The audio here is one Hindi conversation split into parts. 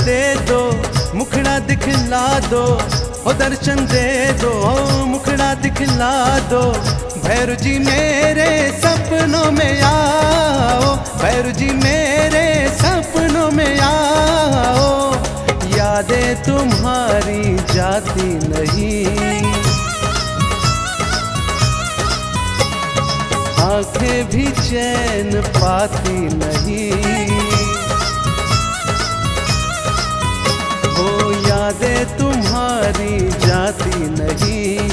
दे दो, मुखड़ा दिखला दो, ओ दर्शन दे दो, मुखड़ा दिखला दो। भैरू जी मेरे सपनों में आओ, भैरू जी मेरे सपनों में आओ। यादें तुम्हारी जाती नहीं, आंखें भी चैन पाती नहीं। वो यादें तुम्हारी जाती नहीं,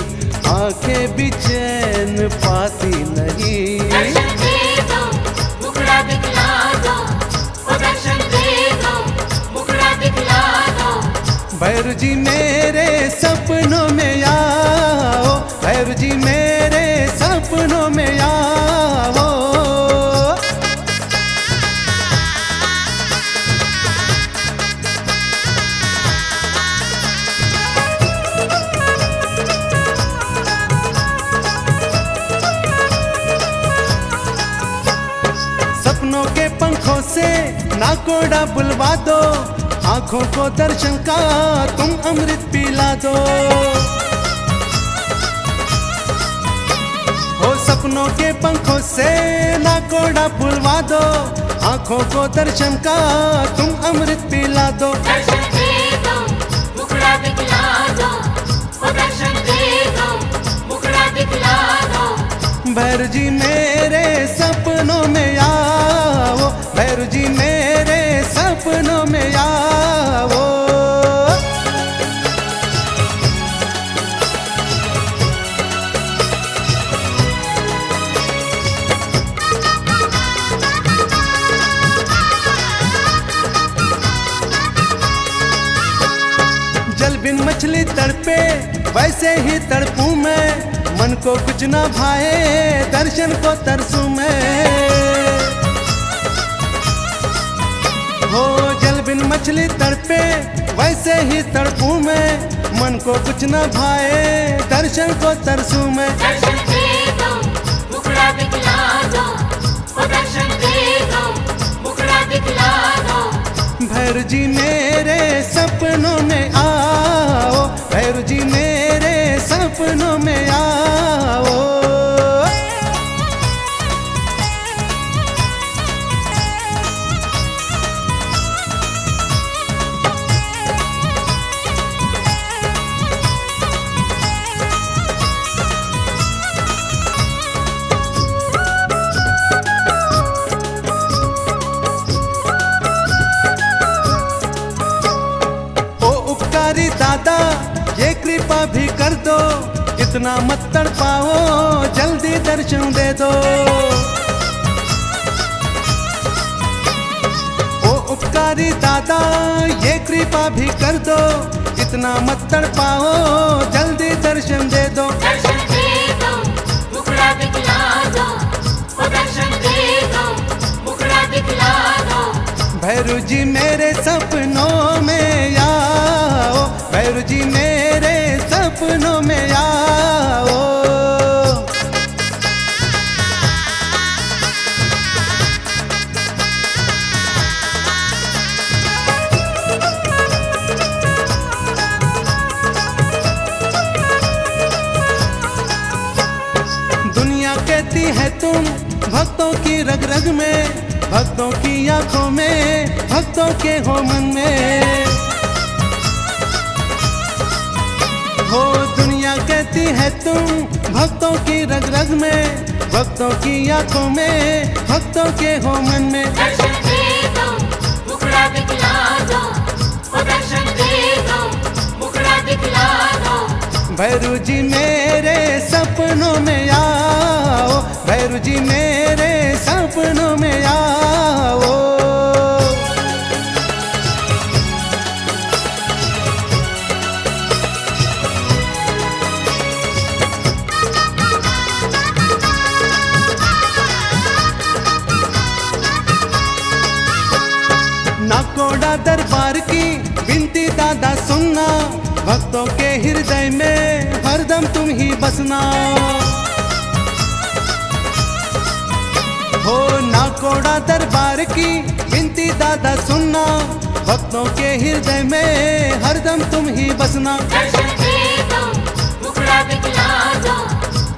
आंखें भी चैन पाती नहीं। दर्शन दे दो, मुखड़ा दिखला दो, ओ दर्शन दे दो, मुखड़ा दिखला दो। भैरू जी मेरे सपनों में आओ, भैरू जी मेरे सपनों में आओ। सपनों के पंखों से नाकोड़ा बुलवा दो, आंखों को दर्शन का तुम अमृत पिला दो। हो सपनों के पंखों से नाकोड़ा बुलवा दो, आंखों को दर्शन का तुम अमृत पिला दो। दर्शन दे दो, मुखड़ा दिखला दो, ओ दर्शन दे दो, मुखड़ा दिखला दो। भैरू जी मेरे सपनों में आओ, भैरू जी मेरे सपनों में आओ। जल बिन मछली तड़पे वैसे ही तड़पूं मैं, मन को कुछ ना भाए दर्शन को तरसूं मैं। हो जल बिन मछली तड़पे वैसे ही तड़पूं मैं, मन को कुछ ना भाए दर्शन को तरसूं मैं। दर्शन दे दो, मुखड़ा दिखला दो, ओ दर्शन दे दो, मुखड़ा दिखला दो। भैरू जी मेरे सपनों में आओ, भैरू जी मेरे सपनों में आओ। दादा ये कृपा भी कर दो, इतना मत तड़पाओ, जल्दी दर्शन दे दो। ओ उपकारी दादा ये कृपा भी कर दो, इतना मत तड़पाओ, जल्दी दर्शन दे दो। दर्शन दे दो, मुखड़ा दिखला दो, ओ दर्शन दे दो, मुखड़ा दिखला दो। भैरू जी मेरे सपनों में आओ, भैरू जी मेरे सपनों में आओ। दुनिया कहती है तुम भक्तों की रग रग में, भक्तों की आंखों में, भक्तों के हो मन में। हो दुनिया कहती है तुम भक्तों की रग रग में, भक्तों की आंखों में, भक्तों के हो मन में। दर्शन दे दो, मुखड़ा दिखला दो, ओ दर्शन दे दो, मुखड़ा दिखला दो। भैरू जी मेरे सपनों में आओ, भैरू जी मेरे सपनों में आओ। नाकोड़ा दरबार की विनती दादा सुनना, भक्तों के हृदय में हरदम तुम ही बसना। हो नाको गोड़ा दरबार की विनती दादा सुनना, भक्तों के हृदय में हरदम तुम ही बसना। दर्शन दे दो, मुखड़ा दिखला दो,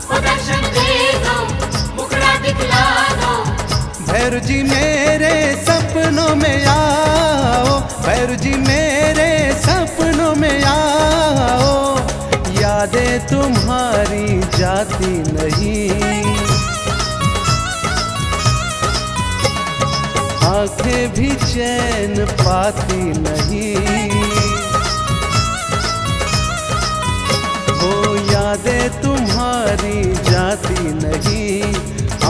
ओ दर्शन दे दो, मुखड़ा दिखला दो। भैरू जी मेरे सपनों में आओ, भैरू जी मेरे सपनों में आओ, यादें तुम्हारी जाती नहीं, आंखें भी चैन पाती नहीं, वो यादें तुम्हारी जाती नहीं,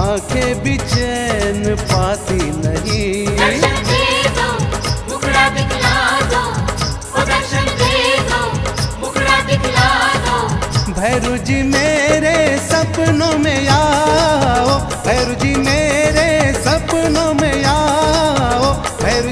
आंखें भी चैन पाती नहीं। दर्शन दे दो, मुखड़ा दिखला दो, ओ दर्शन दे दो, मुखड़ा दिखला दो। भैरू जी मेरे सपनों में आओ, भैरू जी मेरे सपनों में आओ, भैरू